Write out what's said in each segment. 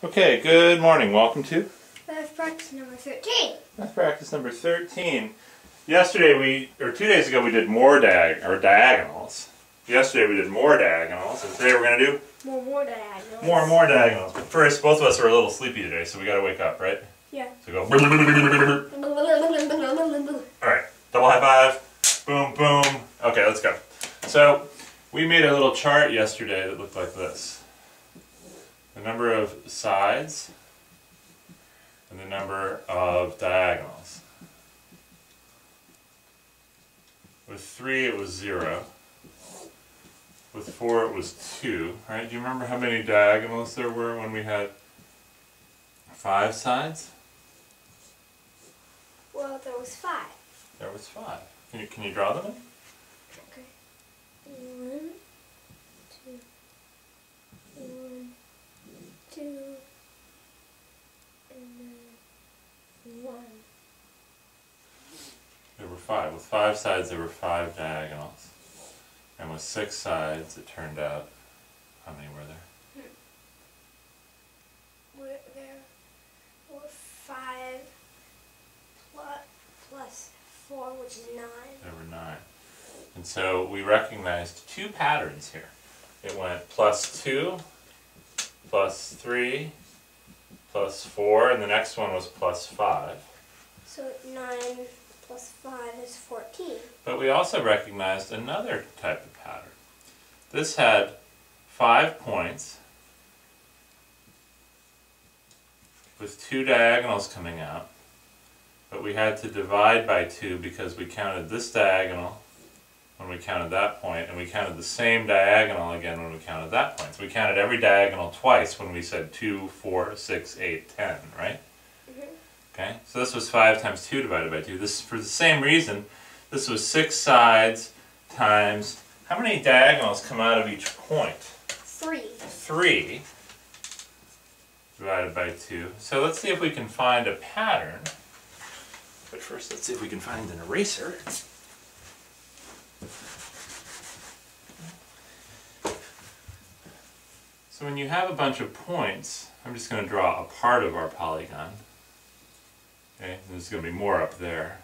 Okay, good morning. Welcome to Math practice number 13. Math practice number 13. Yesterday or 2 days ago we did more diagonals. Yesterday we did more diagonals, and today we're going to do more diagonals. More diagonals. But first, both of us are a little sleepy today, so we got to wake up, right? Yeah. So go. Alright, double high five. Boom, boom. Okay, let's go. So, we made a little chart yesterday that looked like this. The number of sides and the number of diagonals. With 3 it was 0. With 4 it was 2. Right? Do you remember how many diagonals there were when we had 5 sides? Well, there was 5. There was 5. Can you draw them in? Okay. 1, 2, 1, 2, and then 1. There were 5. With 5 sides there were 5 diagonals. And with 6 sides it turned out, how many were there? There were 5 plus 4, which is 9. There were 9. And so we recognized 2 patterns here. It went plus 2, plus 3, plus 4, and the next one was plus 5. So 9 plus 5 is 14. But we also recognized another type of pattern. This had 5 points with 2 diagonals coming out, but we had to divide by 2 because we counted this diagonal when we counted that point, and we counted the same diagonal again when we counted that point. So we counted every diagonal twice when we said 2, 4, 6, 8, 10, right? Mm-hmm. Okay, so this was 5 times 2 divided by 2. This, for the same reason, this was 6 sides times, how many diagonals come out of each point? 3. 3 divided by 2. So let's see if we can find a pattern. But first, let's see if we can find an eraser. So when you have a bunch of points, I'm just going to draw a part of our polygon. Okay, there's going to be more up there.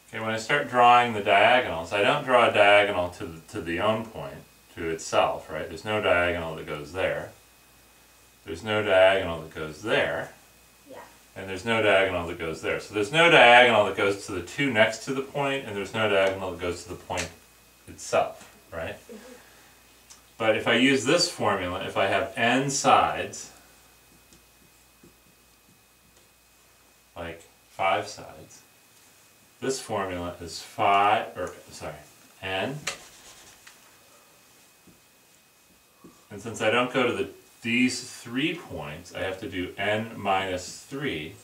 Okay, when I start drawing the diagonals, I don't draw a diagonal to the own point, to itself, right? There's no diagonal that goes there. There's no diagonal that goes there. Yeah. And there's no diagonal that goes there. So there's no diagonal that goes to the 2 next to the point, and there's no diagonal that goes to the point itself, right? Mm-hmm. But if I use this formula, if I have n sides, like 5 sides, this formula is n. And since I don't go to these 3 points, I have to do n minus 3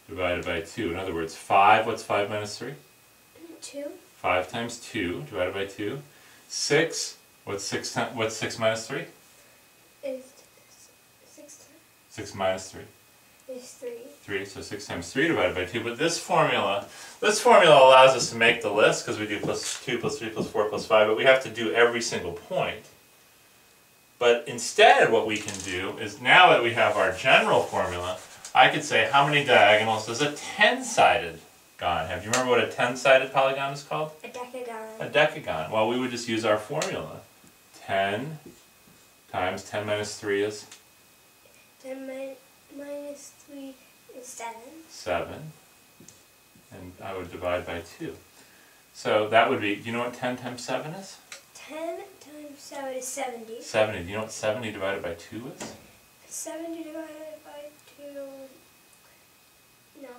divided by 2. In other words, 5, what's 5 minus 3? 2. 5 times 2 divided by 2. 6, what's 6 minus 3? Is 6. 6 minus 3. Is 3. 3, so 6 times 3 divided by 2. But this formula allows us to make the list because we do plus 2, plus 3, plus 4, plus 5, but we have to do every single point. But instead what we can do is, now that we have our general formula, I could say how many diagonals does a 10-sided gon have? Do you remember what a 10-sided polygon is called? A decagon. A decagon. Well, we would just use our formula. 10 times 10 minus 3 is? 10 minus 3 is 7. 7. And I would divide by 2. So that would be, do you know what 10 times 7 is? 10 times 7 is 70. 70. Do you know what 70 divided by 2 is? 70 divided by 2... No.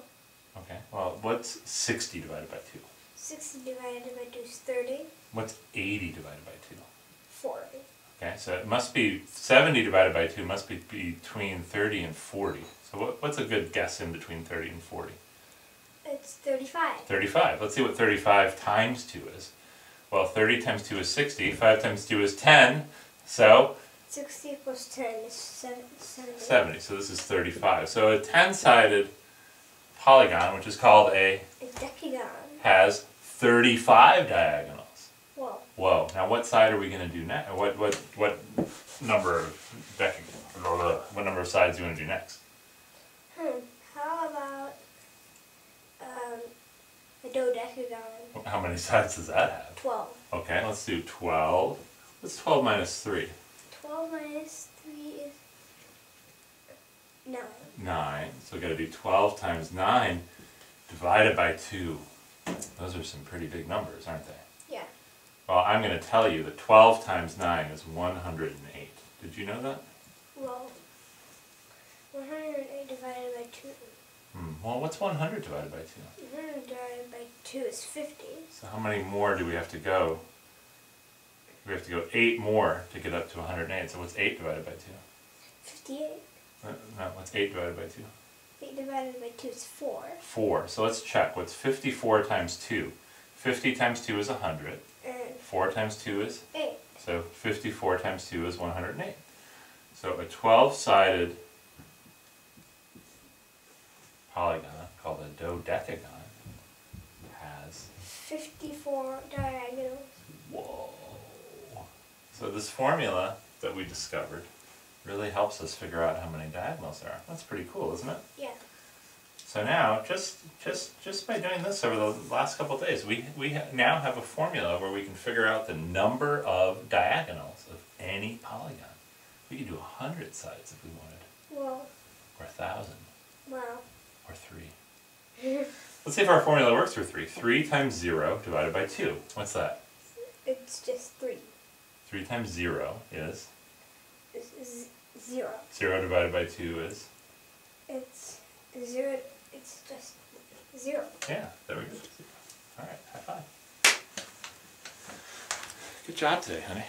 Okay. Well, what's 60 divided by 2? 60 divided by 2 is 30. What's 80 divided by 2? 40. Okay, so it must be 70 divided by 2 must be between 30 and 40. So what's a good guess in between 30 and 40? It's 35. 35. Let's see what 35 times 2 is. Well, 30 times 2 is 60. 5 times 2 is 10. So 60 plus 10 is 70. 70. So this is 35. So a 10-sided polygon, which is called a decagon, has 35 diagonals. Whoa. Whoa. Now what side are we going to do now? What number of decagon? What number of sides do you want to do next? How about a dodecagon? How many sides does that have? 12. Okay, let's do 12. What's 12 minus 3? 12 minus 3 is 9. 9. So we've got to do 12 times 9 divided by 2. Those are some pretty big numbers, aren't they? Yeah. Well, I'm going to tell you that 12 times 9 is 108. Did you know that? Well, 108 divided by 2. Well, what's 100 divided by 2? 100 divided by 2 is 50. So how many more do we have to go? We have to go 8 more to get up to 108. So what's 8 divided by 2? 58. No, what's 8 divided by 2? 8 divided by 2 is 4. 4. So let's check. What's 54 times 2? 50 times 2 is 100. And 4 times 2 is? 8. So 54 times 2 is 108. So a 12-sided polygon called a dodecagon has 54 diagonals. Whoa. So this formula that we discovered really helps us figure out how many diagonals there are. That's pretty cool, isn't it? Yeah. So now, just by doing this over the last couple of days, we now have a formula where we can figure out the number of diagonals of any polygon. We could do 100 sides if we wanted, Well, or 1,000, wow. or 3. Let's see if our formula works for 3. 3 times 0 divided by 2. What's that? It's just 3. 3 times 0 is? It's 0. 0 divided by 2 is? It's 0. It's just 0. Yeah, there we go. All right, high five. Good job today, honey.